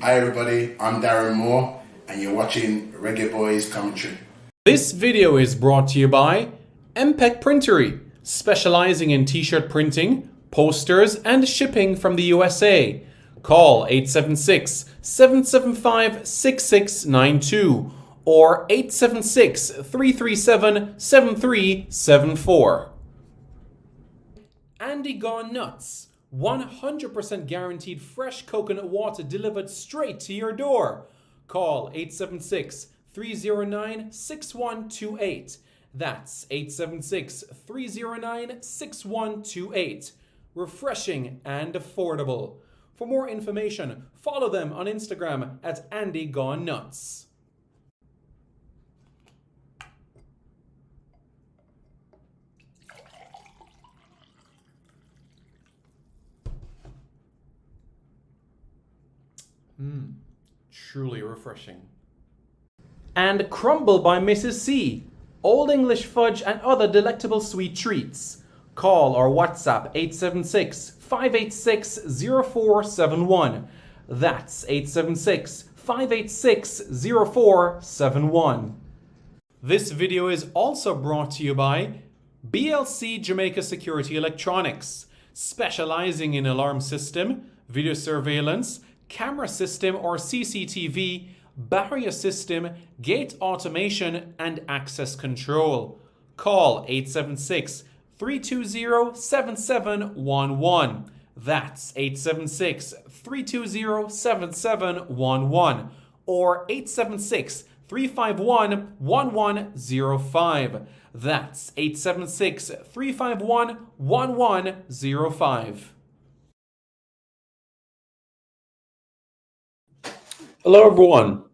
Hi everybody, I'm Darren Moore and you're watching Reggae Boys Commentary. This video is brought to you by MPEC Printery, specializing in t-shirt printing, posters, and shipping from the USA. Call 876-775-6692 or 876-337-7374. Andy Gone Nuts. 100% guaranteed fresh coconut water delivered straight to your door. Call 876 309 6128. That's 876 309 6128. Refreshing and affordable. For more information, follow them on Instagram at Andy Gone Nuts. Truly refreshing. And Crumble by Mrs. C. Old English fudge and other delectable sweet treats. Call or WhatsApp 876-586-0471. That's 876-586-0471. This video is also brought to you by BLC Jamaica Security Electronics, specializing in alarm system, video surveillance, camera system or CCTV, barrier system, gate automation, and access control. Call 876-320-7711. That's 876-320-7711 or 876-351-1105. That's 876-351-1105. Hello, everyone.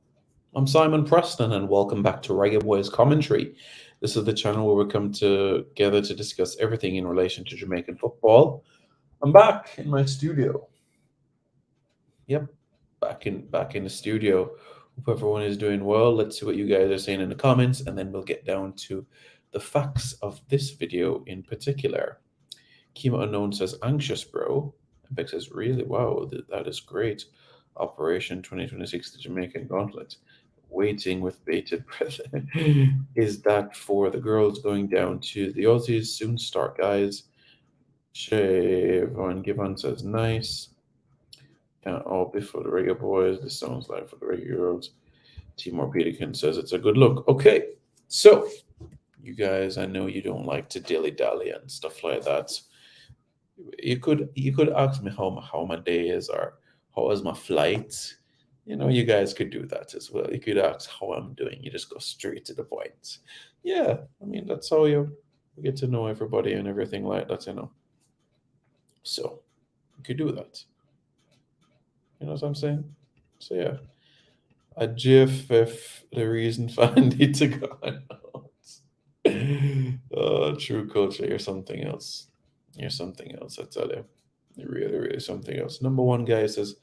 I'm Simon Preston, and welcome back to Reggae Boys Commentary. This is the channel where we come together to discuss everything in relation to Jamaican football. I'm back in my studio. Yep, back in the studio. Hope everyone is doing well. Let's see what you guys are saying in the comments, and then we'll get down to the facts of this video in particular. Kima Unknown says, anxious, bro. And Beck says, really? Wow, that is great. Operation 2026, the Jamaican Gauntlet. Waiting with bated breath. Is that for the girls going down to the Aussies? Soon start, guys. Siobhan Gibbon says, nice. Can't all be for the Reggae Boys. This sounds like for the Reggae Girls. Timor Peterkin says it's a good look. Okay, so you guys, I know you don't like to dilly-dally and stuff like that. You could ask me how my day is or how was my flight. You know, you guys could do that as well. You could ask how I'm doing. You just go straight to the point. Yeah, I mean, that's how you get to know everybody and everything like that, you know. So you could do that. You know what I'm saying? So yeah. A GIF if the reason for Andy to go out. Oh, true culture, you're something else. You're something else, I tell you. You're really, really something else. Number one guy says,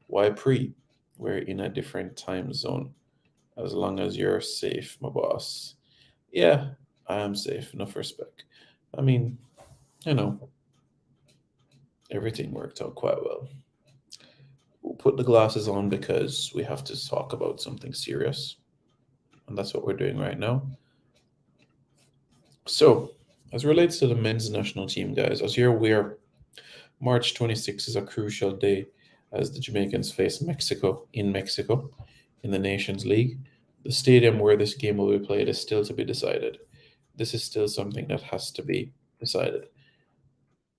why pre? We're in a different time zone. As long as you're safe, my boss. Yeah, I am safe. Enough respect. I mean, you know, everything worked out quite well. We'll put the glasses on because we have to talk about something serious. And that's what we're doing right now. So, as relates to the men's national team, guys, as you're aware, March 26th is a crucial day as the Jamaicans face Mexico in the Nations League. The stadium where this game will be played is still to be decided. This is still something that has to be decided.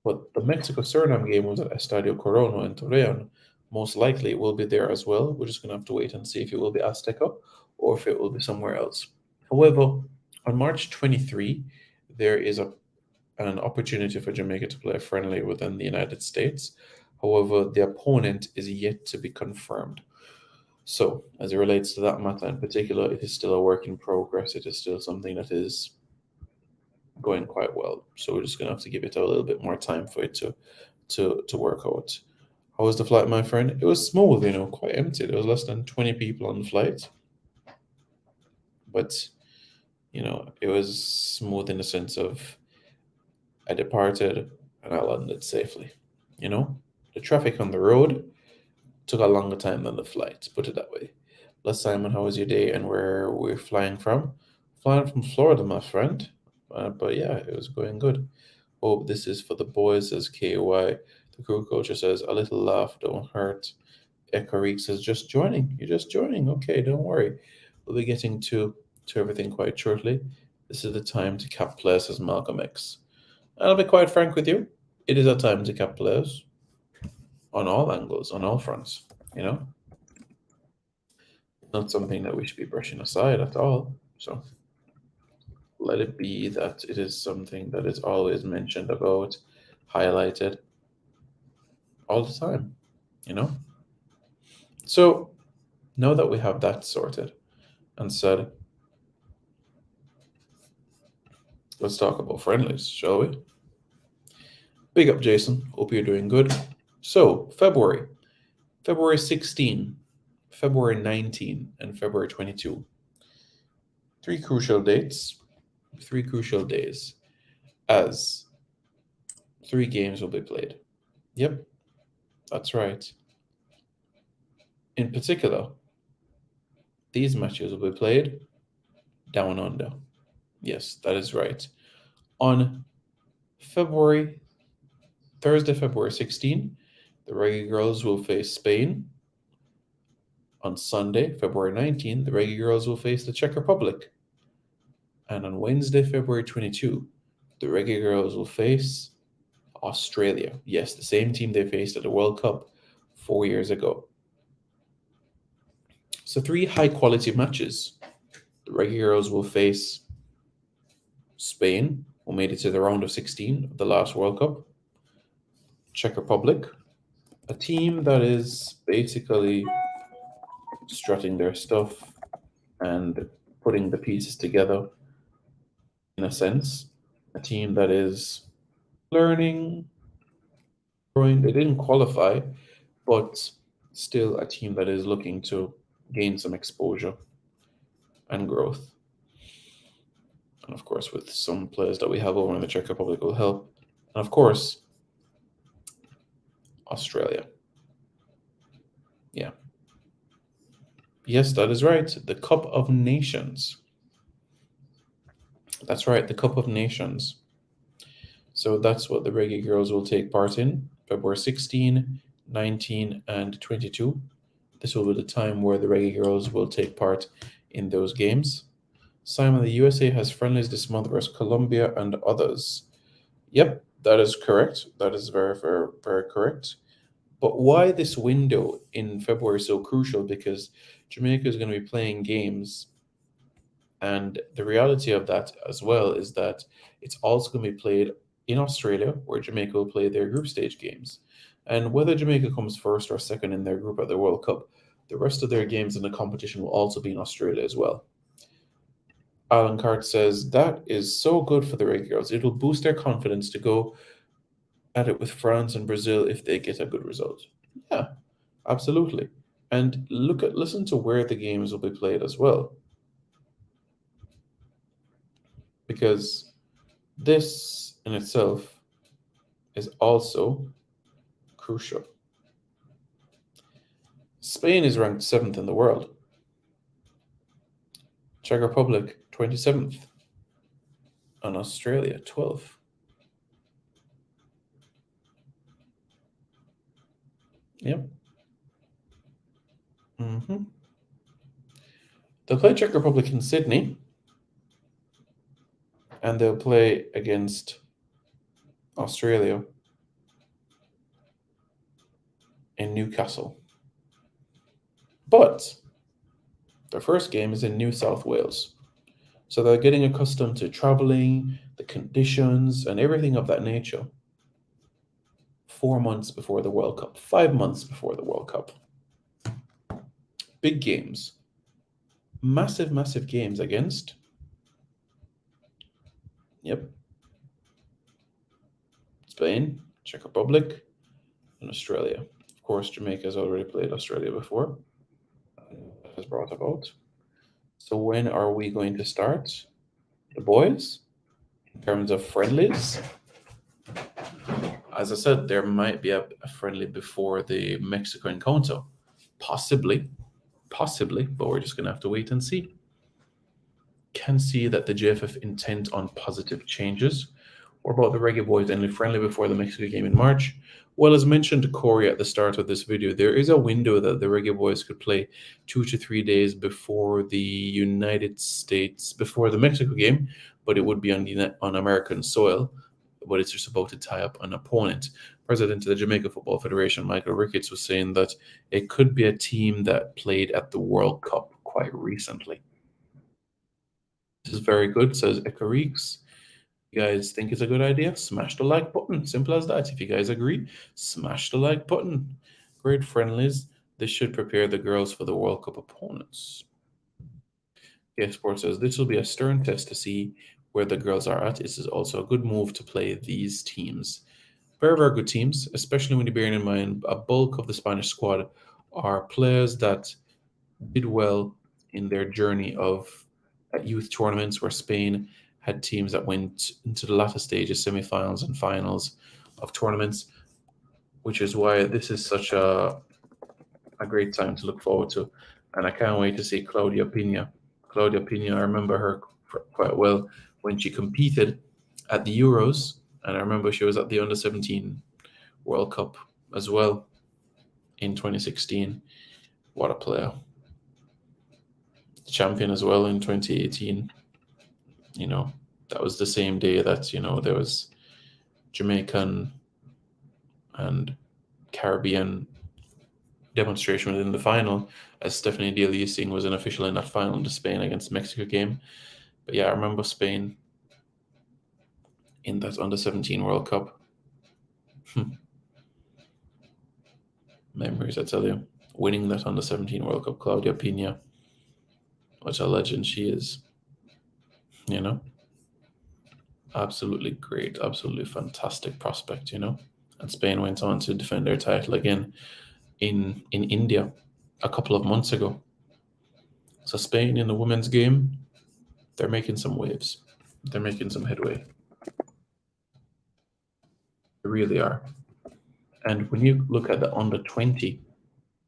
But the Mexico Suriname game was at Estadio Corona in Torreon. Most likely it will be there as well. We're just going to have to wait and see if it will be Azteca or if it will be somewhere else. However, on March 23, there is an opportunity for Jamaica to play a friendly within the United States. However, the opponent is yet to be confirmed. So, as it relates to that matter in particular, it is still a work in progress. It is still something that is going quite well. So we're just gonna have to give it a little bit more time for it to work out. How was the flight, my friend? It was smooth, you know, quite empty. There was less than 20 people on the flight. But, you know, it was smooth in the sense of I departed and I landed safely. You know, the traffic on the road Took a longer time than the flight, put it that way. Les Simon, how was your day and where we're flying from? Flying from Florida, my friend. But yeah, it was going good. Hope this is for the boys, says KY. The crew culture says, a little laugh don't hurt. Ekarik says, just joining. You're just joining. Okay, don't worry. We'll be getting to everything quite shortly. This is the time to cap players, says Malcolm X. I'll be quite frank with you. It is a time to cap players on all angles, on all fronts. You know, not something that we should be brushing aside at all. So let it be that it is something that is always mentioned about, highlighted all the time. You know. So now that we have that sorted and said, let's talk about friendlies, shall we? Big up, Jason. Hope you're doing good. So, February 16, February 19, and February 22. Three crucial dates, three crucial days, as three games will be played. Yep, that's right. In particular, these matches will be played down under. Yes, that is right. On Thursday, February 16, the Reggae Girls will face Spain. On Sunday, February 19, the Reggae Girls will face the Czech Republic. And on Wednesday, February 22, the Reggae Girls will face Australia. Yes, the same team they faced at the World Cup 4 years ago. So three high-quality matches. The Reggae Girls will face Spain, who made it to the round of 16 of the last World Cup. Czech Republic, a team that is basically strutting their stuff and putting the pieces together in a sense. A team that is learning, growing. They didn't qualify, but still a team that is looking to gain some exposure and growth. And of course, with some players that we have over in the Czech Republic will help. And of course, Australia. Yeah. Yes, that is right. The Cup of Nations. That's right, the Cup of Nations. So that's what the Reggae Girls will take part in February 16, 19, and 22. This will be the time where the Reggae Girls will take part in those games. Simon, the USA has friendlies this month versus Colombia and others. Yep, that is correct. That is very, very, very correct. But why this window in February is so crucial? Because Jamaica is going to be playing games. And the reality of that as well is that it's also going to be played in Australia, where Jamaica will play their group stage games. And whether Jamaica comes first or second in their group at the World Cup, the rest of their games in the competition will also be in Australia as well. Alan Cart says, that is so good for the Reggae Girls. It will boost their confidence to go at it with France and Brazil if they get a good result. Yeah, absolutely. And listen to where the games will be played as well. Because this in itself is also crucial. Spain is ranked 7th in the world. Czech Republic, 27th. And Australia, 12th. Yep. They'll play Czech Republic in Sydney. And they'll play against Australia in Newcastle. But their first game is in New South Wales. So they're getting accustomed to traveling, the conditions, and everything of that nature. 4 months before the World Cup, 5 months before the World Cup. Big games. Massive, massive games against. Yep. Spain, Czech Republic, and Australia. Of course, Jamaica has already played Australia before. That has brought about. So when are we going to start? The boys? In terms of friendlies? As I said, there might be a friendly before the Mexico encounter. Possibly, but we're just going to have to wait and see. Can see that the JFF intent on positive changes. Or about the Reggae Boys ending friendly before the Mexico game in March? Well, as mentioned to Corey at the start of this video, there is a window that the Reggae Boys could play 2 to 3 days before the United States, before the Mexico game, but it would be on American soil. But it's just about to tie up an opponent. President of the Jamaica Football Federation, Michael Ricketts, was saying that it could be a team that played at the World Cup quite recently. This is very good, says Ekareeks. You guys think it's a good idea? Smash the like button. Simple as that. If you guys agree, smash the like button. Great friendlies. This should prepare the girls for the World Cup opponents. Yes, Sport says this will be a stern test to see where the girls are at. This is also a good move to play these teams. Very, very good teams, especially when you're bearing in mind a bulk of the Spanish squad are players that did well in their journey of youth tournaments where Spain had teams that went into the latter stages, semi-finals and finals of tournaments, which is why this is such a great time to look forward to. And I can't wait to see Claudia Pina. Claudia Pina, I remember her quite well when she competed at the Euros, and I remember she was at the Under-17 World Cup as well in 2016. What a player. Champion as well in 2018. You know, that was the same day that, there was Jamaican and Caribbean demonstration within the final, as Stephanie D'Alessio was an official in that final in the Spain against Mexico game. But yeah, I remember Spain in that Under-17 World Cup. Memories, I tell you. Winning that Under-17 World Cup, Claudia Pina. What a legend she is. Absolutely great, absolutely fantastic prospect, And Spain went on to defend their title again in India a couple of months ago. So Spain in the women's game, they're making some waves. They're making some headway. They really are. And when you look at the Under-20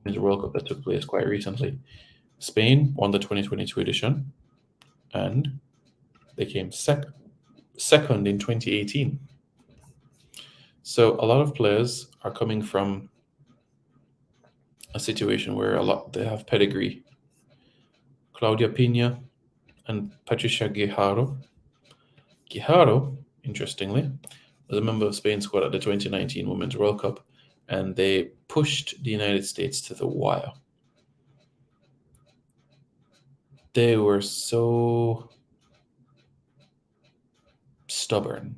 Women's World Cup that took place quite recently, Spain won the 2022 edition, and they came second in 2018. So a lot of players are coming from a situation where they have pedigree. Claudia Pina and Patricia Guijarro. Guijarro, interestingly, was a member of Spain's squad at the 2019 Women's World Cup, and they pushed the United States to the wire. They were so stubborn,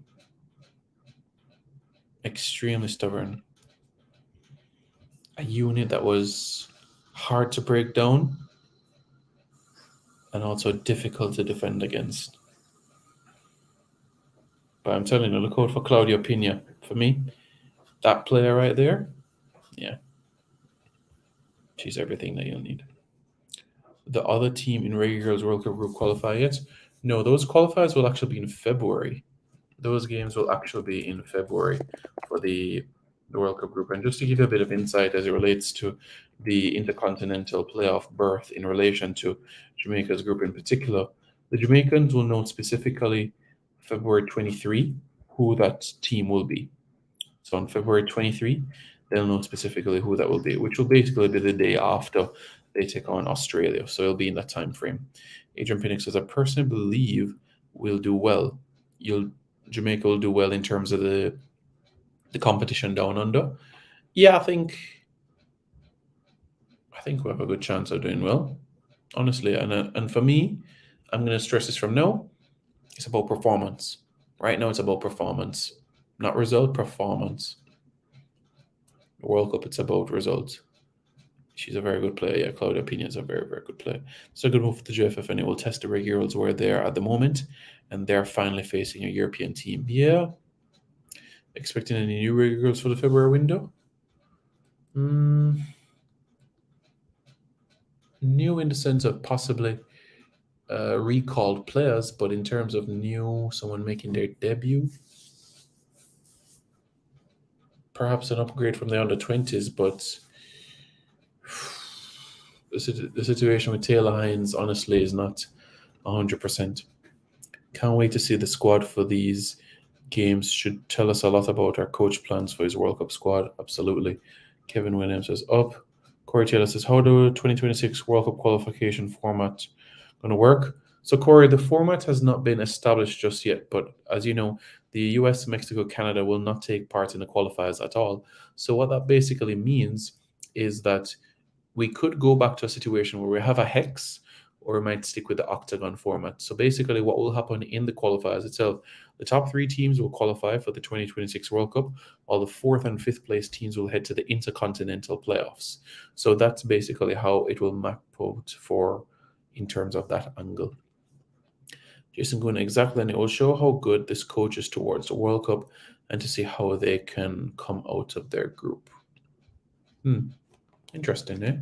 extremely stubborn. A unit that was hard to break down and also difficult to defend against. But I'm telling you, look out for Claudia Pina. For me, that player right there, yeah, she's everything that you'll need. The other team in Reggae Girls World Cup group qualify yet? No, those qualifiers will actually be in February. Those games will actually be in February for the World Cup group. And just to give you a bit of insight as it relates to the Intercontinental Playoff berth in relation to Jamaica's group in particular, the Jamaicans will know specifically February 23 who that team will be. So on February 23, they'll know specifically who that will be, which will basically be the day after they take on Australia. So it'll be in that time frame. Adrian Pinnock says, I personally believe we'll do well. Jamaica will do well in terms of the competition down under. Yeah, I think we have a good chance of doing well, honestly. And for me, I'm going to stress this from now. It's about performance. Right now, it's about performance, not result. Performance. The World Cup, it's about results. She's a very good player. Yeah, Claudia Pina is a very, very good player. So a good move for the JFF, and it will test the Reggae Girls where they are at the moment, and they're finally facing a European team. Yeah. Expecting any new Reggae Girls for the February window? New in the sense of possibly recalled players, but in terms of new, someone making their debut, perhaps an upgrade from the Under-20s, but the situation with Taylor Hines, honestly, is not 100%. Can't wait to see the squad for these games. Should tell us a lot about our coach plans for his World Cup squad. Absolutely. Kevin Williams says up. Corey Taylor says, how do 2026 World Cup qualification format going to work? So, Corey, the format has not been established just yet, but as you know, the US, Mexico, Canada will not take part in the qualifiers at all. So, what that basically means is that we could go back to a situation where we have a hex, or we might stick with the octagon format. So basically, what will happen in the qualifiers itself, the top 3 teams will qualify for the 2026 World Cup, while the 4th and 5th place teams will head to the intercontinental playoffs. So that's basically how it will map out for in terms of that angle. Jason Gunn, exactly, and it will show how good this coach is towards the World Cup and to see how they can come out of their group. Interesting, eh?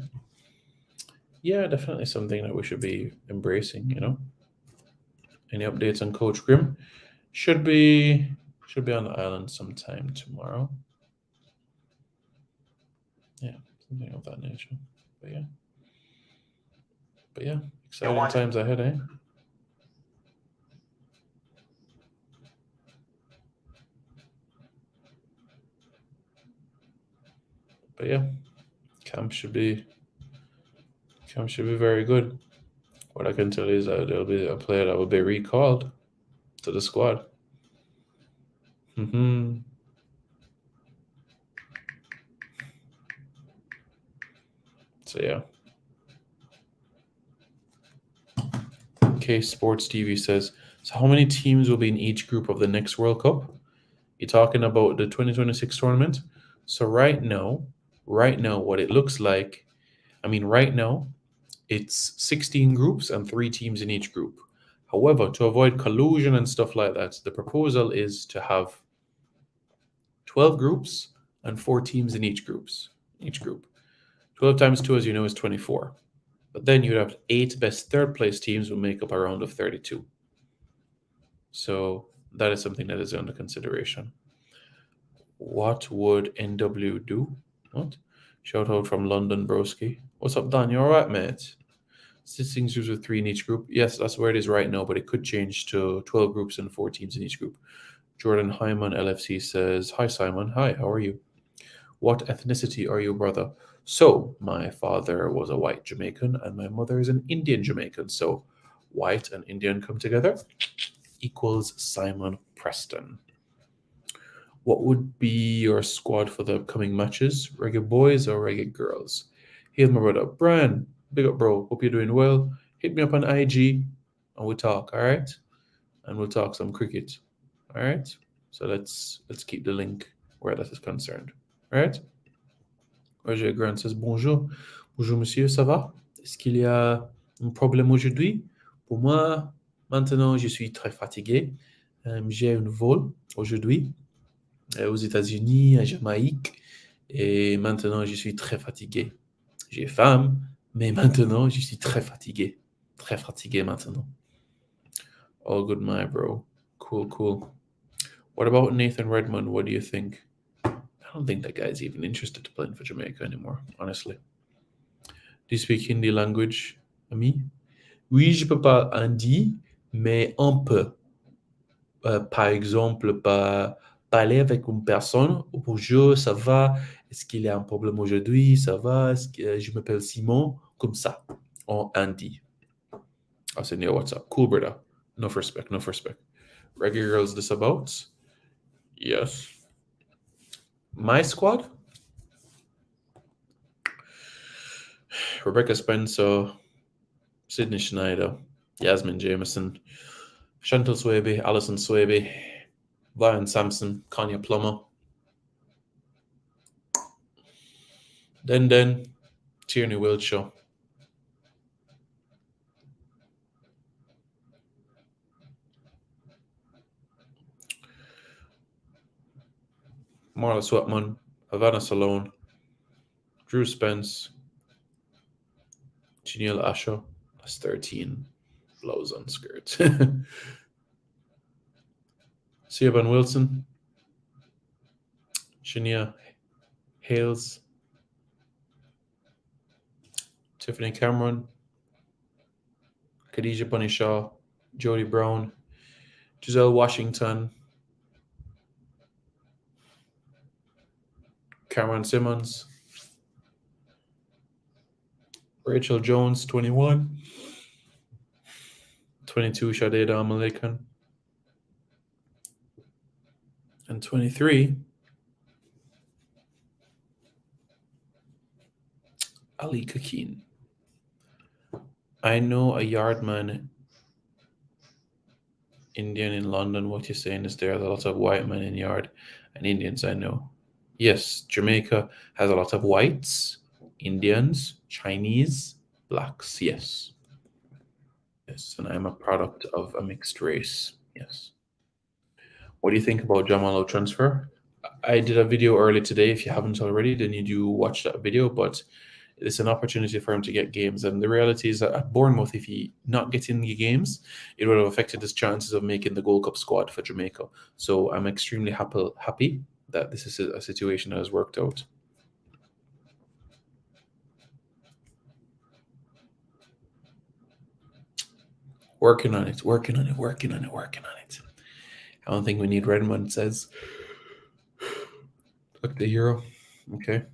Yeah, definitely something that we should be embracing, you know. Any updates on Coach Grimm? Should be on the island sometime tomorrow. Yeah, something of that nature. But yeah, exciting times ahead, eh? But yeah, camp should be very good. What I can tell you is that there'll be a player that will be recalled to the squad. Mm-hmm. So yeah. K Sports TV says, so how many teams will be in each group of the next World Cup? You're talking about the 2026 tournament. So right now, what it looks like, right now, it's 16 groups and 3 teams in each group. However, to avoid collusion and stuff like that, the proposal is to have 12 groups and 4 teams in each group. 12 times 2, as you know, is 24. But then you'd have 8 best third place teams will make up a round of 32. So that is something that is under consideration. What would NW do? What? Shout out from London, broski. What's up, Dan? You all right, mate? 16 groups with 3 in each group. Yes, that's where it is right now, but it could change to 12 groups and 4 teams in each group. Jordan Hyman LFC says, hi, Simon. Hi, how are you? What ethnicity are you, brother? So, my father was a white Jamaican and my mother is an Indian Jamaican. So, white and Indian come together equals Simon Preston. What would be your squad for the upcoming matches? Reggae boys or reggae girls? Here's my brother. Brian, big up, bro. Hope you're doing well. Hit me up on IG and we'll talk, all right? And we'll talk some cricket. All right? So let's keep the link where that is concerned. All right? Roger Grant says bonjour. Bonjour, monsieur, ça va? Est-ce qu'il y a un problème aujourd'hui? Pour moi, maintenant, je suis très fatigué. J'ai un vol aujourd'hui aux États-Unis, à Jamaïque, et maintenant, je suis très fatigué. J'ai faim, mais maintenant, je suis très fatigué. Très fatigué maintenant. All good, my bro. Cool. What about Nathan Redmond? What do you think? I don't think that guy's even interested to playing for Jamaica anymore, honestly. Do you speak Hindi language, ami? Oui, je peux pas hindi, mais on peut. Par exemple, parler avec une personne. Oh, bonjour, ça va? Est-ce qu'il y a un problème aujourd'hui? Ça va? Est-ce que je m'appelle Simon? Comme ça, en hindi. I said, yeah, what's up? Cool, brother. Enough respect. Reggae girls, this about? Yes. My squad? Rebecca Spencer, Sydney Schneider, Yasmin Jameson, Chantal Swaby, Alison Swaby, Brian Sampson, Kanya Plummer. Then Tierney Wiltshire. Marla Swetman, Havana Salone, Drew Spence, Janelle Asher. That's 13 blows on skirts. Siobhan Wilson, Shania Hales, Tiffany Cameron, Khadijah Bunny Shaw, Jodie Brown, Giselle Washington, Cameron Simmons, Rachel Jones, 21, 22, Sade Malikan, and 23, Ali Kakeen. I know a yardman Indian in London. What you're saying is there's a lot of white men in yard and Indians I know. Yes, Jamaica has a lot of whites, Indians, Chinese, blacks. Yes. Yes, and I'm a product of a mixed race. Yes. What do you think about Jamalo transfer? I did a video early today. If you haven't already, then you do watch that video. But it's an opportunity for him to get games. And the reality is that at Bournemouth, if he not getting the games, it would have affected his chances of making the Gold Cup squad for Jamaica. So I'm extremely happy that this is a situation that has worked out. Working on it. I don't think we need Redmond, says. Look, the hero. Okay.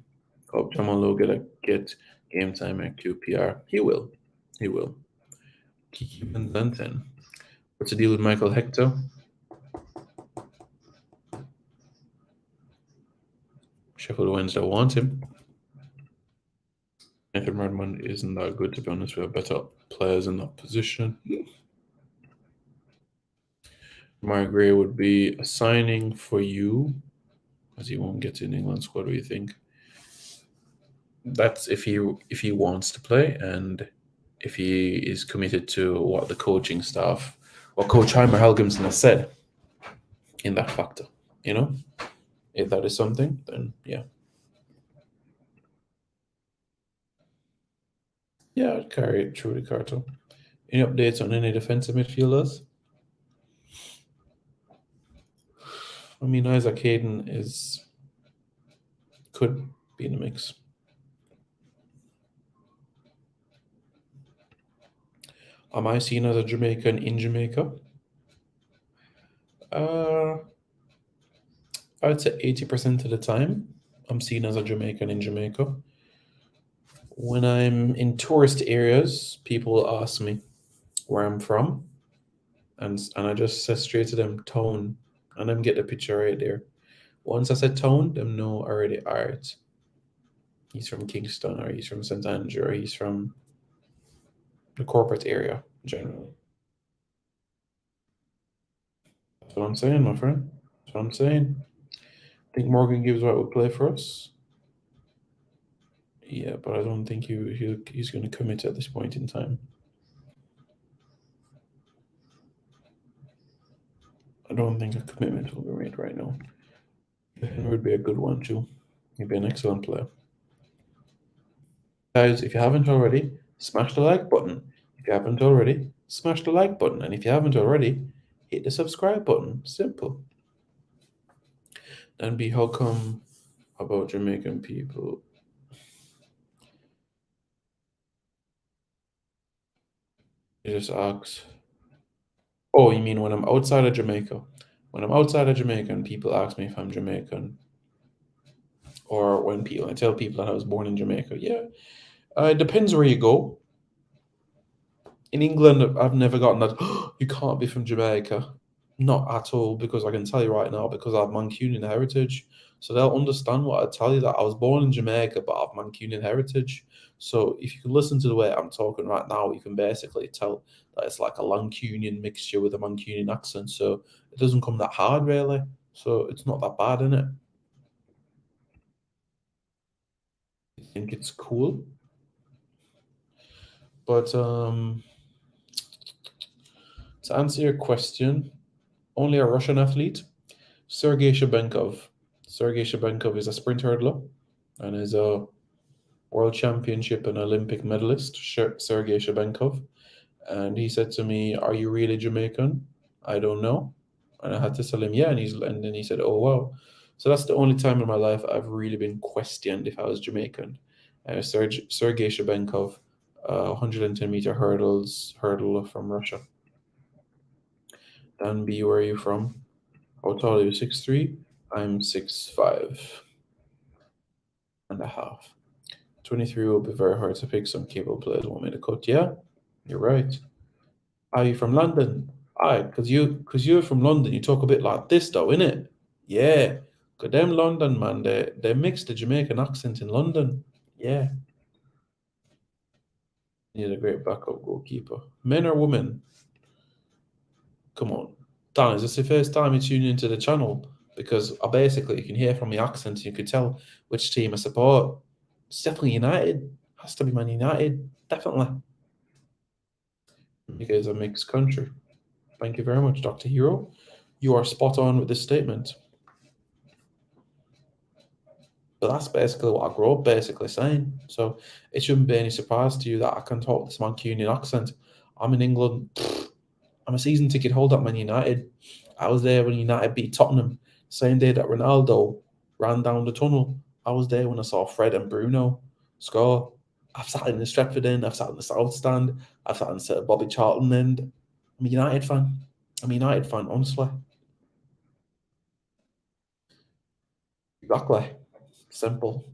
Hope Jamal get game time at QPR. He will. Kiki Van Zanten. What's the deal with Michael Hector? Sheffield Wednesday want him. Nathan Redmond isn't that good, to be honest. We have better players in that position. Mark Gray would be a signing for you, as he won't get in England squad. What do you think? That's if he wants to play and if he is committed to what the coaching staff, what Coach Heimer Helgemson has said in that factor. You know, if that is something, then yeah. Yeah, I'd carry it through the cartel. Any updates on any defensive midfielders? I mean, Isaac Hayden could be in the mix. Am I seen as a Jamaican in Jamaica? I'd say 80% of the time, I'm seen as a Jamaican in Jamaica. When I'm in tourist areas, people will ask me where I'm from, and I just say straight to them, Tone, and them get the picture right there. Once I said Tone, them know already, all right, he's from Kingston, or he's from St. Andrew, or he's from the corporate area generally. That's what I'm saying, my friend. That's what I'm saying. Think Morgan Gibbs White would play for us? Yeah, but I don't think he's going to commit at this point in time. I don't think a commitment will be made right now. It would be a good one too. He'd be an excellent player. Guys, if you haven't already, smash the like button. If you haven't already, smash the like button. And if you haven't already, hit the subscribe button. Simple. Then be how come about Jamaican people? You just ask. Oh, you mean when I'm outside of Jamaica? When I'm outside of Jamaica and people ask me if I'm Jamaican, or when I tell people that I was born in Jamaica, yeah, it depends where you go. In England, I've never gotten that. "Oh, you can't be from Jamaica," not at all. Because I can tell you right now, because I have Mancunian heritage, so they'll understand what I tell you, that I was born in Jamaica, but I have Mancunian heritage. So if you can listen to the way I'm talking right now, you can basically tell that it's like a Lancunian mixture with a Mancunian accent. So it doesn't come that hard, really. So it's not that bad, is it? I think it's cool, but to answer your question, only a Russian athlete, Sergei Shabenkov. Sergei Shabenkov is a sprint hurdler and is a world championship and Olympic medalist, Sergei Shabenkov. And he said to me, "Are you really Jamaican?" I don't know. And I had to tell him, yeah. And then he said, "Oh, wow." So that's the only time in my life I've really been questioned if I was Jamaican. Sergei Shabenkov 110-meter hurdler from Russia. Dan B, where are you from? How tall are you? 6'3"? I'm 6'5.5". 23 will be very hard to pick. Some cable players won't make the cut. Yeah, you're right. Are you from London? Aye, cause you're from London. You talk a bit like this, though, innit? Yeah, cause them London man, they mix the Jamaican accent in London. Yeah, need a great backup goalkeeper. Men or women? Come on, Dan, is this the first time you tune into the channel? Because I basically you can hear from the accent, you can tell which team I support. It's definitely United. Has to be Man United. Definitely. You guys are a mixed country. Thank you very much, Dr. Hero. You are spot on with this statement. But that's basically what I grew up basically saying. So it shouldn't be any surprise to you that I can talk this Mancunian accent. I'm in England. I'm a season ticket holder at Man United. I was there when United beat Tottenham. Same day that Ronaldo ran down the tunnel. I was there when I saw Fred and Bruno score. I've sat in the Stretford end. I've sat in the South Stand. I've sat in the Bobby Charlton end. I'm a United fan. I'm a United fan, honestly. Exactly. Simple.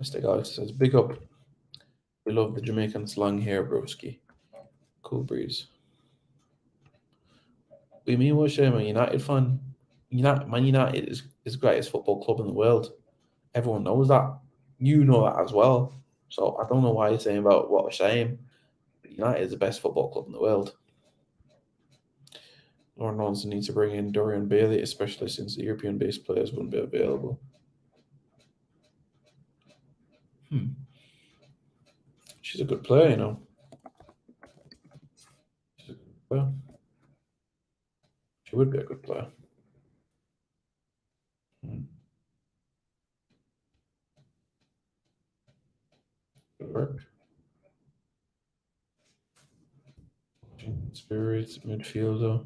Mr. Alex says, big up. We love the Jamaican slang here, broski. Cool breeze. We mean what I'm a United fan. Man United is the greatest football club in the world. Everyone knows that. You know that as well. So I don't know why you're saying about what a shame. But United is the best football club in the world. Lord knows they need to bring in Dorian Bailey, especially since the European-based players wouldn't be available. She's a good player, you know. She's a good player. She would be a good player. Good work. Spirits, midfielder.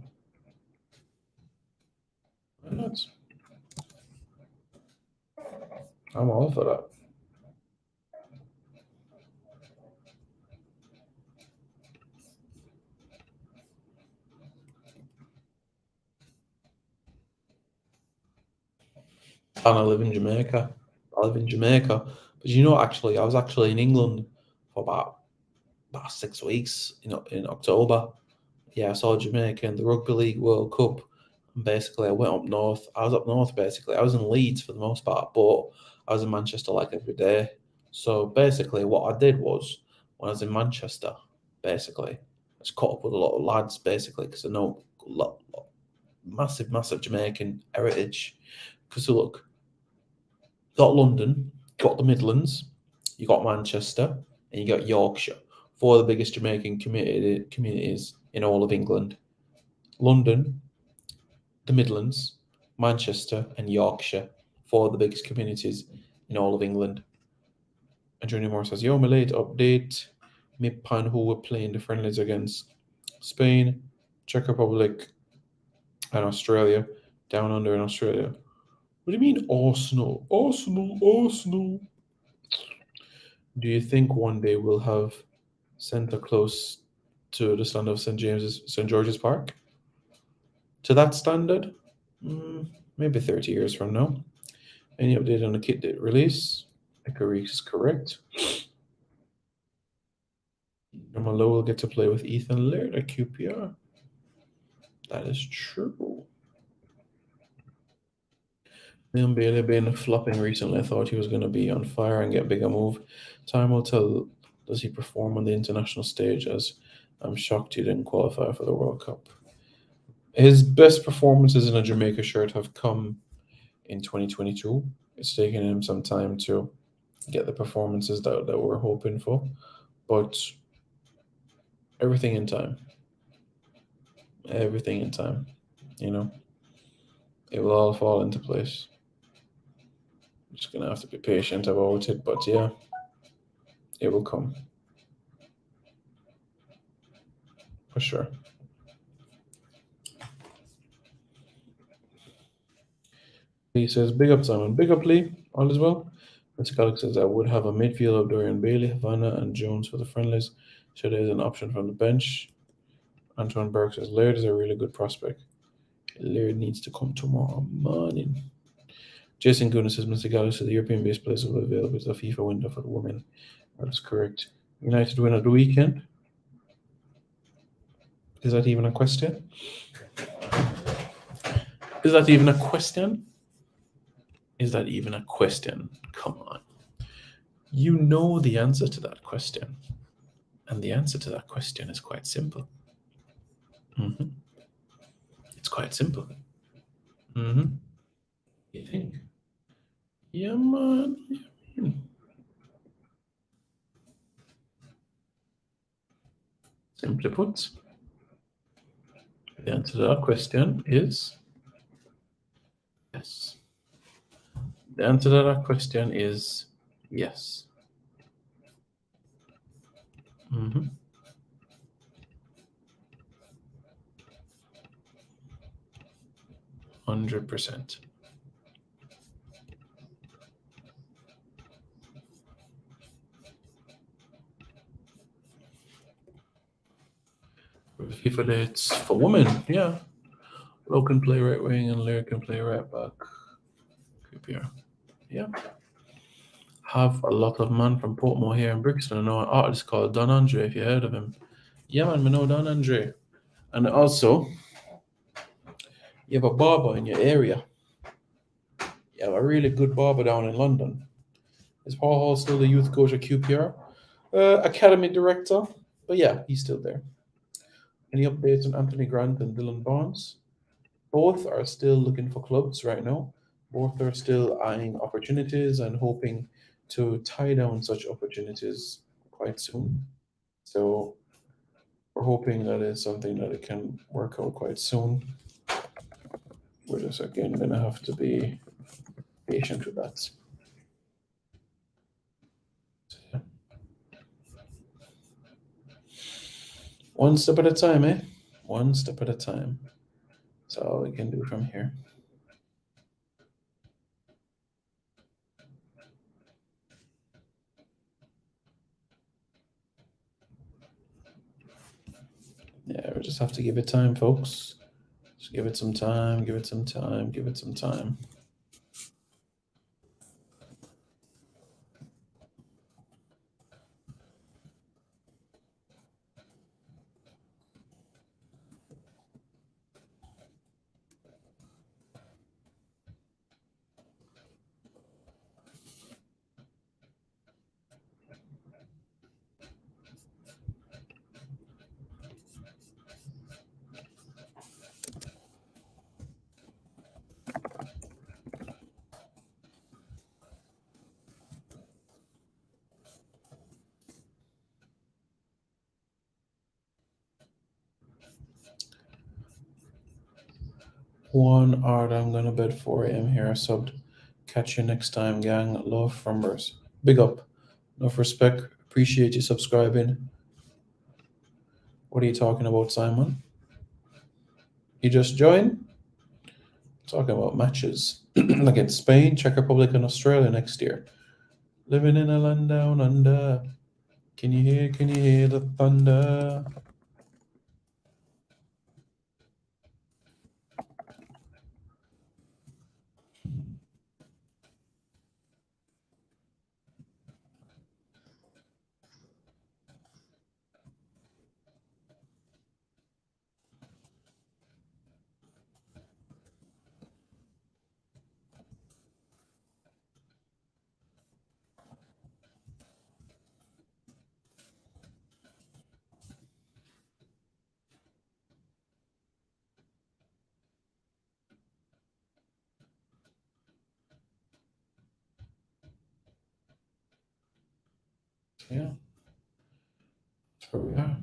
Nuts. I'm all for that. And I live in Jamaica. But you know, actually, I was actually in England for about 6 weeks. You know, in October. Yeah, I saw Jamaica in the Rugby League World Cup. And basically, I went up north. I was up north, basically. I was in Leeds for the most part, but I was in Manchester like every day. So basically, what I did was, when I was in Manchester, basically, I just caught up with a lot of lads, basically, because I know massive Jamaican heritage. Because look, you got London, you got the Midlands, you got Manchester, and you got Yorkshire. Four of the biggest Jamaican communities in all of England. London, the Midlands, Manchester, and Yorkshire. Four of the biggest communities in all of England. And Junior Moore says, yo, my late update. Mipan, who were playing the friendlies against Spain, Czech Republic, and Australia. Down under in Australia. What do you mean, Arsenal? Arsenal. Do you think one day we'll have Santa close to the stand of St. George's Park? To that standard? Maybe 30 years from now. Any update on the kit date release? Icarus is correct. Malo will get to play with Ethan Laird at QPR. That is true. Liam Bailey been flopping recently. I thought he was going to be on fire and get a bigger move. Time will tell. Does he perform on the international stage? As I'm shocked he didn't qualify for the World Cup. His best performances in a Jamaica shirt have come in 2022. It's taken him some time to get the performances that we're hoping for, but everything in time. Everything in time, you know. It will all fall into place. I'm just gonna have to be patient about it, but yeah, it will come. For sure. He says, big up Simon, big up Lee, all is well. Mr. Gallic says I would have a midfield of Dorian Bailey, Havana, and Jones for the friendlies. So there's an option from the bench. Antoine Burke says Laird is a really good prospect. Laird needs to come tomorrow morning. Jason Gooden says Mr. Gallic says the European based players will be available to the FIFA window for the women. That's correct. United win at the weekend. Is that even a question? Is that even a question? Is that even a question? Come on. You know the answer to that question. And the answer to that question is quite simple. Mm-hmm. It's quite simple. Mm-hmm. You think? Yeah, man. Simply put, the answer to that question is yes. The answer to that question is yes. Mm-hmm. 100%. FIFA dates for women, yeah. Low can play right wing and Lair can play right back. QPR. Yeah. Have a lot of man from Portmore here in Brixton. I know an artist called Don Andre, if you heard of him. Yeah, man, we know Don Andre. And also, you have a barber in your area. You have a really good barber down in London. Is Paul Hall still the youth coach at QPR? Academy director. But yeah, he's still there. Any updates on Anthony Grant and Dylan Barnes? Both are still looking for clubs right now. Both are still eyeing opportunities and hoping to tie down such opportunities quite soon. So we're hoping that it's something that it can work out quite soon. We're just again gonna have to be patient with that. So, yeah. One step at a time, eh? One step at a time. That's all we can do from here. Yeah, we just have to give it time, folks. Just give it some time, give it some time, give it some time. One art, I'm gonna bed 4 a.m. here. Subbed. Catch you next time, gang. Love from Merce. Big up. Enough respect. Appreciate you subscribing. What are you talking about, Simon? You just joined? Talking about matches against Spain, Czech Republic, and Australia next year. Living in a land down under. Can you hear the thunder? Yeah. That's where we are.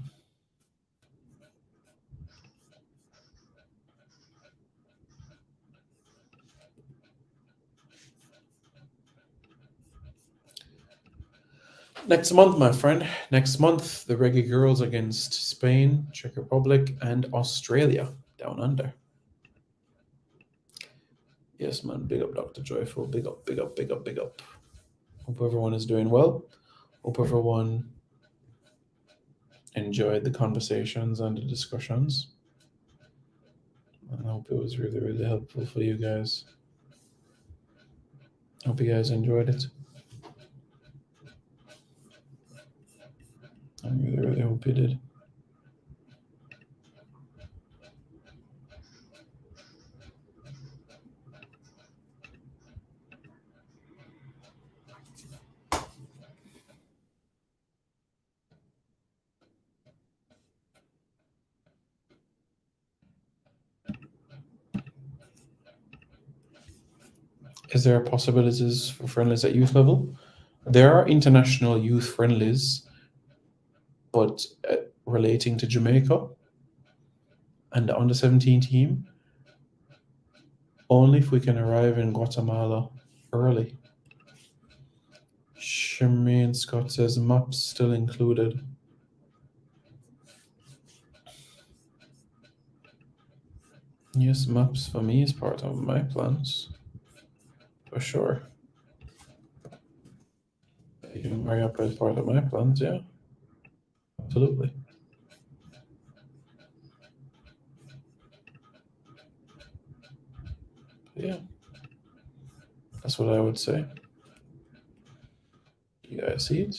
Next month, my friend. Next month, the Reggae Girls against Spain, Czech Republic, and Australia down under. Yes, man. Big up, Dr. Joyful. Big up, big up, big up, big up. Hope everyone is doing well. Hope everyone enjoyed the conversations and the discussions. And I hope it was really, really helpful for you guys. Hope you guys enjoyed it. I really, really hope you did. Is there possibilities for friendlies at youth level? There are international youth friendlies, but relating to Jamaica and the under 17 team, only if we can arrive in Guatemala early. Shermaine Scott says maps still included. Yes, maps for me is part of my plans. For sure. Even Mariapa is part of my plans, yeah. Absolutely. Yeah. That's what I would say. You guys see it?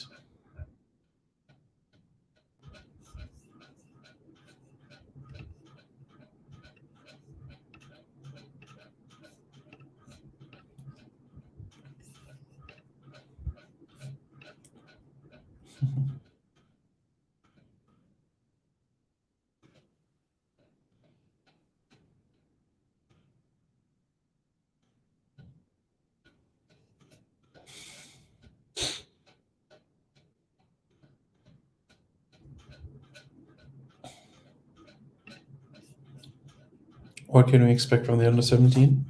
What can we expect from the under 17?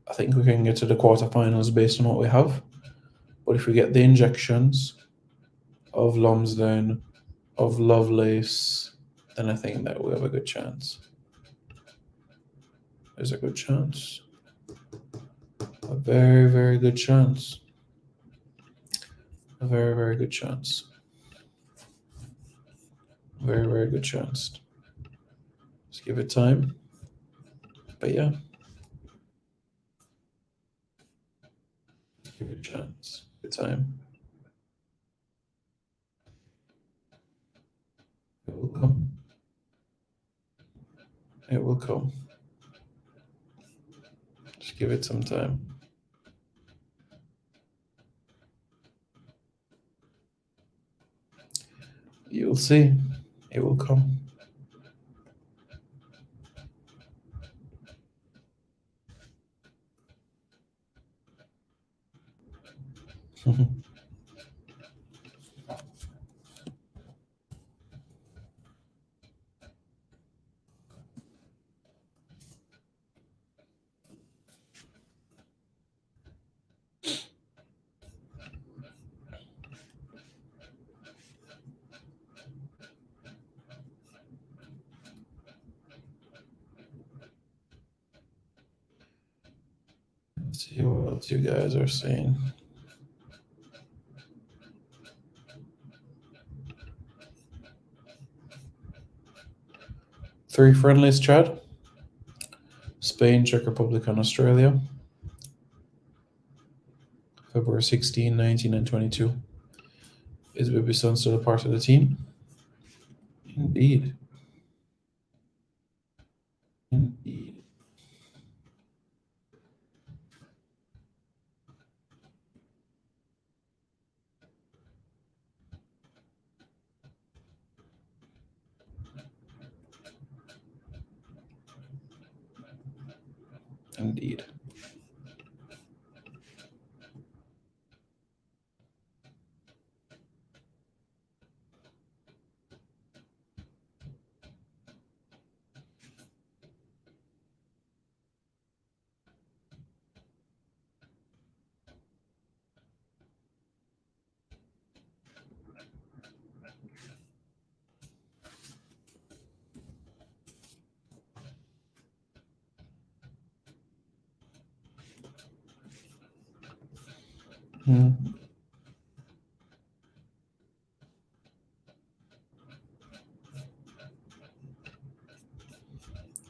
I think we can get to the quarterfinals based on what we have. But if we get the injections of Lumsden, of Lovelace, then I think that we have a good chance. There's a good chance. A very, very good chance. A very, very good chance. Very, very good chance. Just give it time. But yeah. Give it a chance. Give it time. It will come. It will come. Just give it some time. You'll see. It will come. Let's see what else you guys are saying. Three friendlies, Chad. Spain, Czech Republic, and Australia. February 16, 19, and 22. Is Baby Son still a part of the team? Indeed. Indeed. Indeed. Hmm.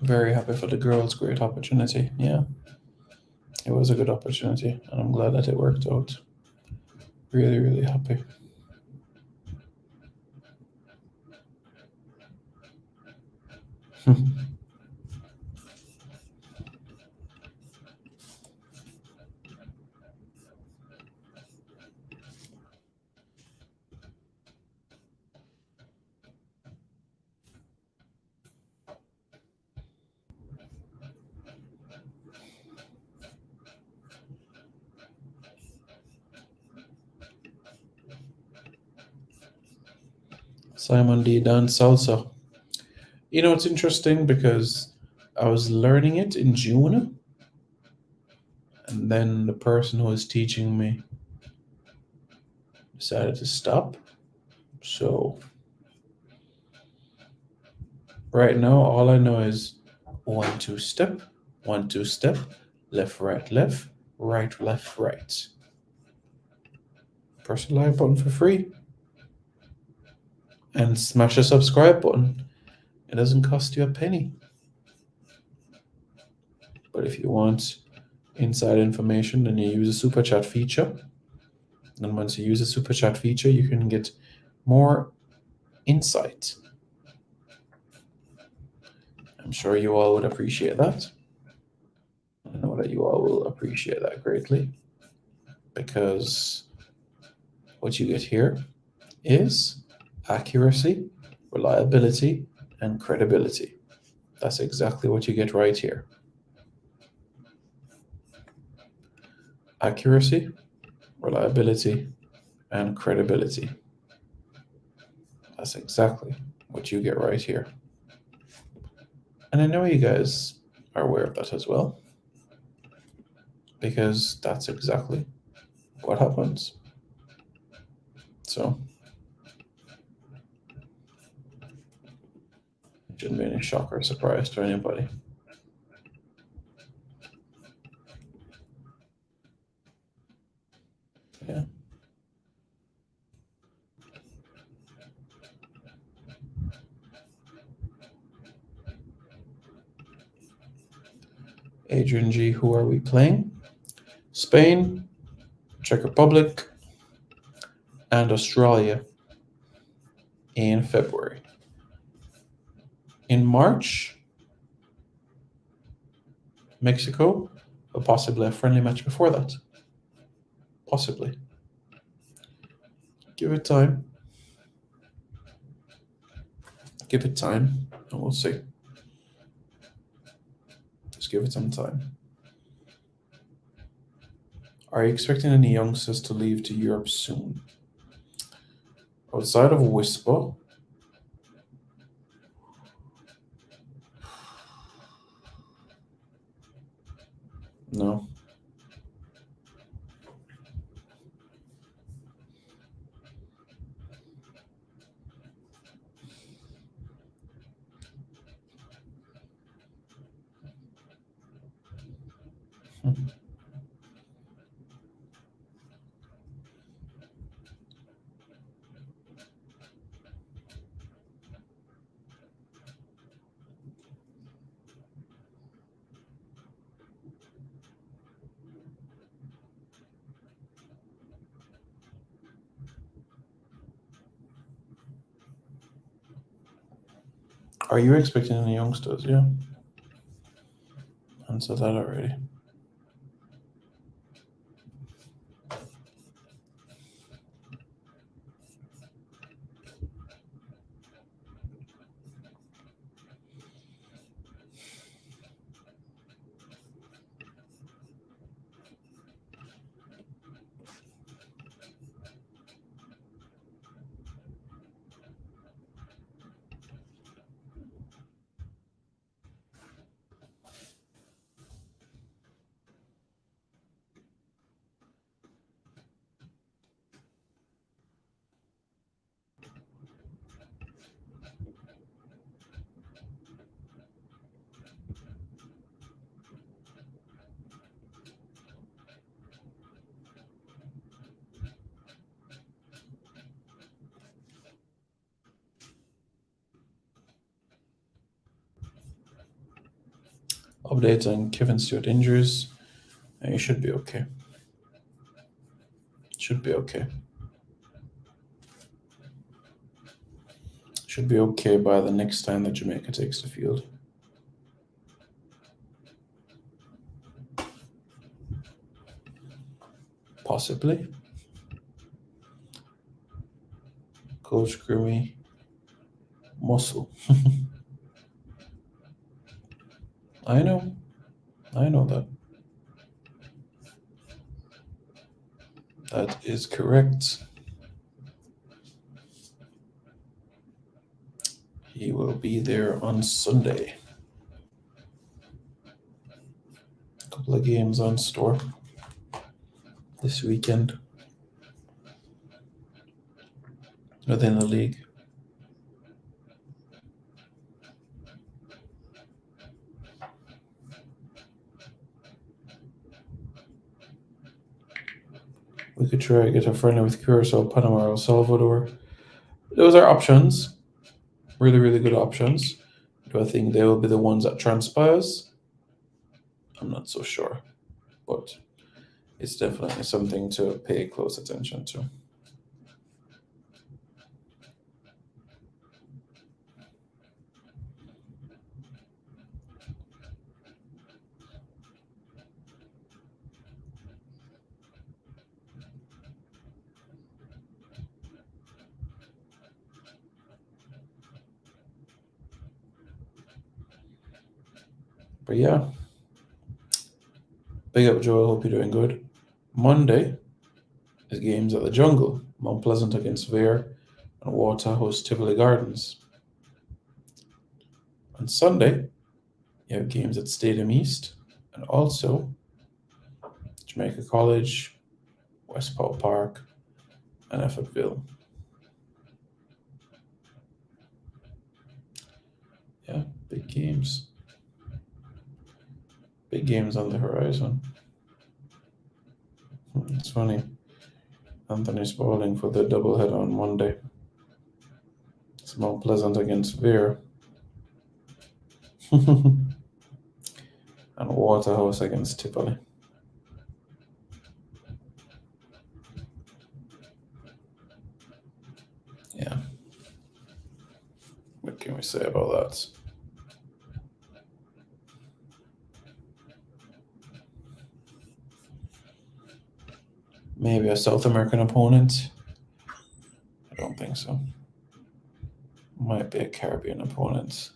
Very happy for the girls. Great opportunity. Yeah, it was a good opportunity, and I'm glad that it worked out. Really, really happy. Simon D. Dan Salsa. You know, it's interesting because I was learning it in June, and then the person who was teaching me decided to stop. So right now, all I know is 1 2 step, 1 2 step, left, right, left, right. Press the like button for free and smash the subscribe button. It doesn't cost you a penny. But if you want inside information, then you use a super chat feature. And once you use a super chat feature, you can get more insight. I'm sure you all would appreciate that. I know that you all will appreciate that greatly because what you get here is accuracy, reliability, and credibility. That's exactly what you get right here. Accuracy, reliability, and credibility. That's exactly what you get right here. And I know you guys are aware of that as well, because that's exactly what happens. So, it shouldn't be any shock or surprise to anybody. Yeah. Adrian G, who are we playing? Spain, Czech Republic, and Australia in February. In March, Mexico, or possibly a friendly match before that. Possibly. Give it time. Give it time, and we'll see. Just give it some time. Are you expecting any youngsters to leave to Europe soon? Outside of Whisper, no. Are you expecting any youngsters? Yeah. Answered that already. Updates on Kevin Stewart injuries. And you should be okay. Should be okay. Should be okay by the next time that Jamaica takes the field. Possibly. Coach Grimmy. Muscle. I know that. That is correct. He will be there on Sunday. A couple of games on store this weekend within the league. We could try to get a friendly with Curacao, Panama, or El Salvador. Those are options. Really, really good options. Do I think they will be the ones that transpires? I'm not so sure. But it's definitely something to pay close attention to. But yeah, big up, Joel. Hope you're doing good. Monday is games at the Jungle. Mount Pleasant against Vere, and Water hosts Tivoli Gardens. On Sunday, you have games at Stadium East, and also Jamaica College, West Paul Park, and Effortville. Yeah, big games. Big games on the horizon. It's funny. Anthony's bowling for the doubleheader on Monday. It's Mount Pleasant against Vere. And Waterhouse against Tivoli. Yeah. What can we say about that? Maybe a South American opponent? I don't think so. Might be a Caribbean opponent.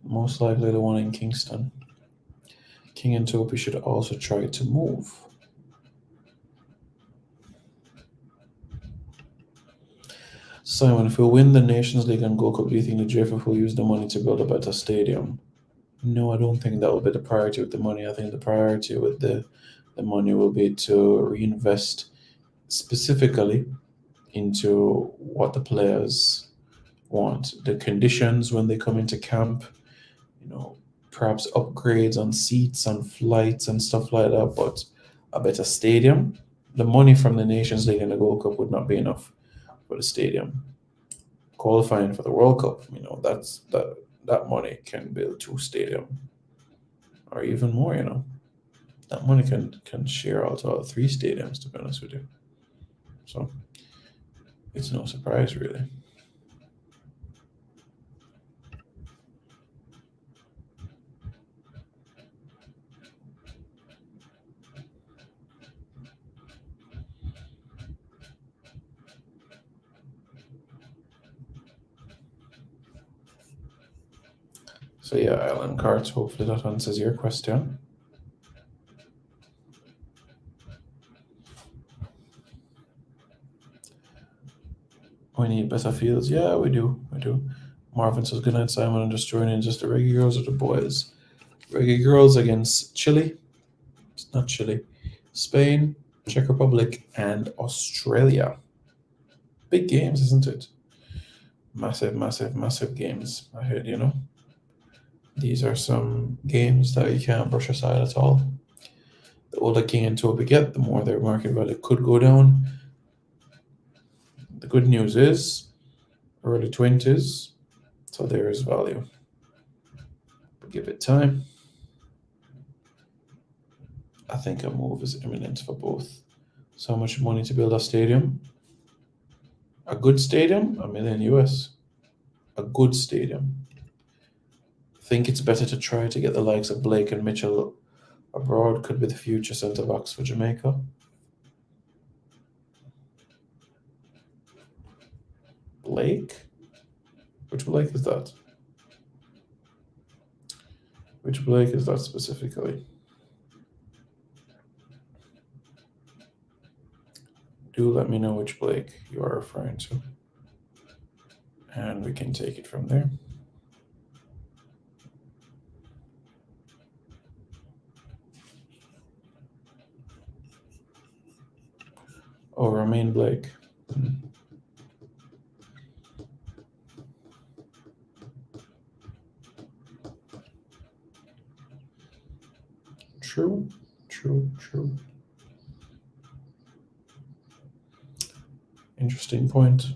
Most likely the one in Kingston. King and Topi should also try to move. Simon, if we win the Nations League and Gold Cup, do you think the JFF will use the money to build a better stadium? No, I don't think that will be the priority with the money. I think the priority with the money will be to reinvest specifically into what the players want, the conditions when they come into camp, perhaps upgrades on seats and flights and stuff like that, but a better stadium. The money from the Nations League and the Gold Cup would not be enough for the stadium. Qualifying for the World Cup, that money can build 2 stadium or even more, That money can share out all 3 stadiums, to be honest with you. So it's no surprise, really. So yeah, Alan Carts, hopefully that answers your question. We need better fields. Yeah, we do. Marvin says, good night, Simon. I'm just joining just the Reggae Girls or the boys. Reggae Girls against Chile. It's not Chile. Spain, Czech Republic, and Australia. Big games, isn't it? Massive, massive, massive games ahead, These are some games that you can't brush aside at all. The older King and Toby get, the more their market value could go down. The good news is early 20s, so there is value. Give it time. I think a move is imminent for both. So much money to build a stadium? A good stadium? $1 million US. A good stadium. Think it's better to try to get the likes of Blake and Mitchell abroad. Could be the future centre backs for Jamaica. Blake? Which Blake is that? Which Blake is that specifically? Do let me know which Blake you are referring to. And we can take it from there. Oh, Romain Blake. True. Interesting point.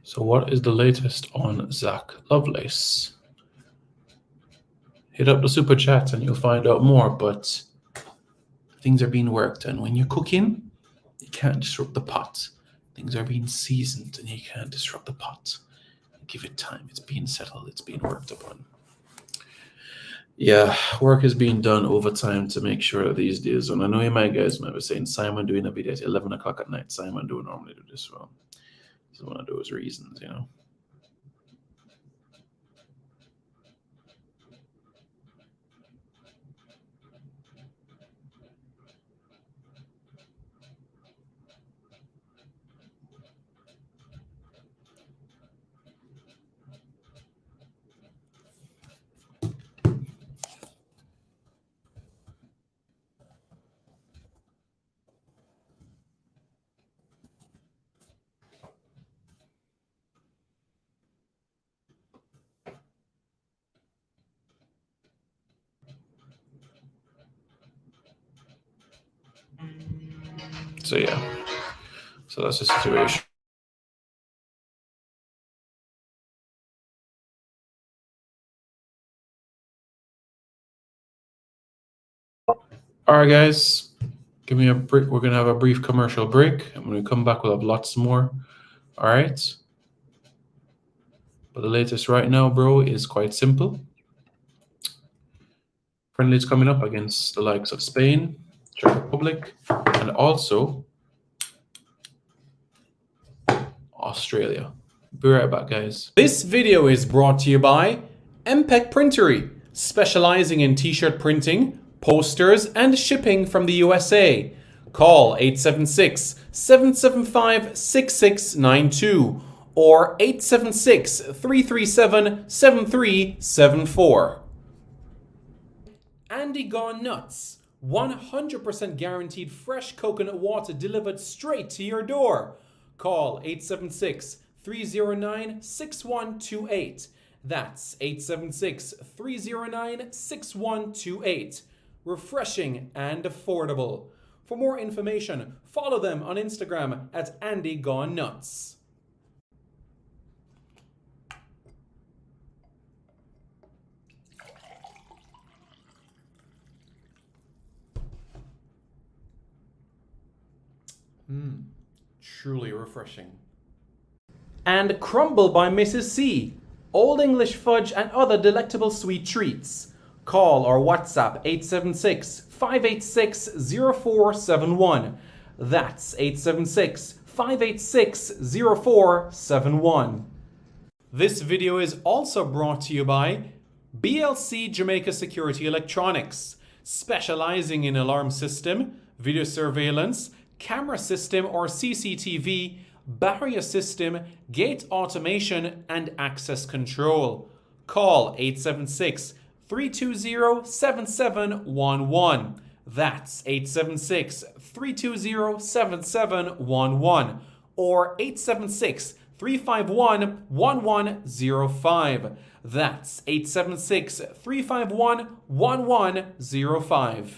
So what is the latest on Zach Lovelace? Hit up the super chat and you'll find out more, but things are being worked, and when you're cooking, you can't disrupt the pot. Things are being seasoned and you can't disrupt the pot. Give it time. It's being settled. It's being worked upon. Yeah, work is being done over time to make sure that these days, and I know you guys might be saying, Simon doing a video at 11 o'clock at night. Simon don't normally do this. Well, it's one of those reasons, you know. So yeah, so that's the situation. All right, guys, give me a break. We're gonna have a brief commercial break, and when we come back, we'll have lots more. All right. But the latest right now, bro, is quite simple. Friendlies coming up against the likes of Spain, Czech Republic, and also Australia. Be right back, guys. This video is brought to you by MPEC Printery, specializing in t-shirt printing, posters, and shipping from the USA. Call 876-775-6692 or 876-337-7374. Andy Gone Nuts, 100% guaranteed fresh coconut water delivered straight to your door. Call 876-309-6128. That's 876-309-6128. Refreshing and affordable. For more information, follow them on Instagram at Andy Gone Nuts. Truly refreshing. And Crumble by Mrs. C, Old English fudge and other delectable sweet treats. Call or WhatsApp 876-586-0471. That's 876-586-0471. This video is also brought to you by BLC Jamaica Security Electronics, specializing in alarm system, video surveillance, camera system or CCTV, barrier system, gate automation, and access control. Call 876-320-7711. That's 876-320-7711 or 876-351-1105. That's 876-351-1105.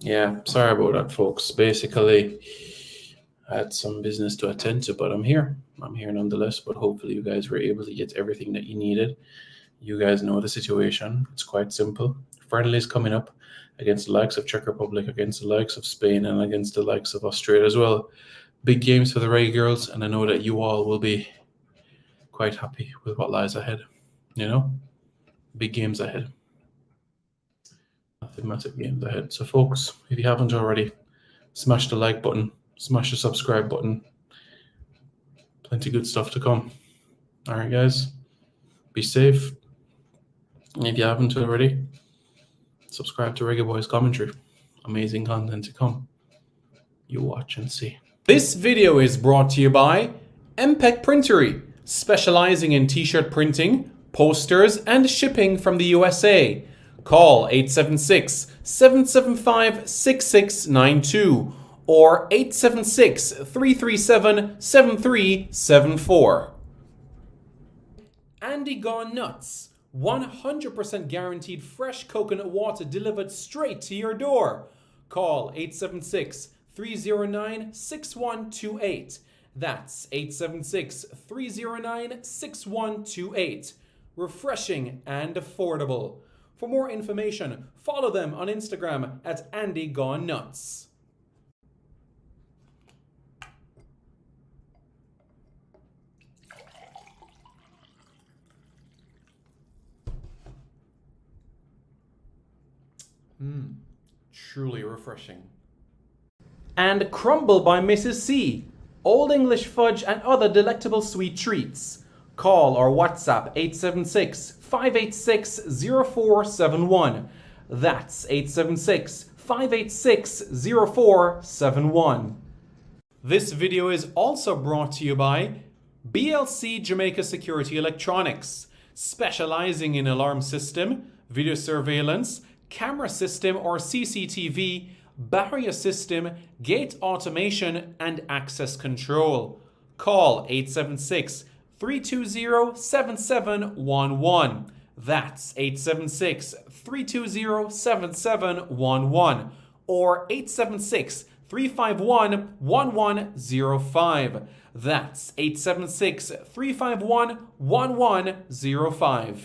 Yeah, sorry about that, folks. Basically, I had some business to attend to, but I'm here. I'm here nonetheless, but hopefully you guys were able to get everything that you needed. You guys know the situation. It's quite simple. Friendlies coming up against the likes of Czech Republic, against the likes of Spain, and against the likes of Australia as well. Big games for the Ray girls, and I know that you all will be quite happy with what lies ahead. You know, big games ahead. Massive games ahead. So, folks, if you haven't already, smash the like button, smash the subscribe button. Plenty good stuff to come. All right, guys, be safe. And if you haven't already, subscribe to Reggae Boys Commentary. Amazing content to come. You watch and see. This video is brought to you by MPEC Printery, specializing in t-shirt printing, posters, and shipping from the USA. Call 876-775-6692 or 876-337-7374. Andy Gone Nuts, 100% guaranteed fresh coconut water delivered straight to your door. Call 876-309-6128. That's 876-309-6128. Refreshing and affordable. For more information, follow them on Instagram at Andy Gone Nuts. Truly refreshing. And Crumble by Mrs. C. Old English fudge and other delectable sweet treats. Call or WhatsApp 876-586-0471. That's 876-586-0471. This video is also brought to you by BLC Jamaica Security Electronics, specializing in alarm system, video surveillance, camera system or CCTV, barrier system, gate automation, and access control. Call 876-320-7711. That's 876-320-7711 or 876-351-1105. That's 876-351-1105.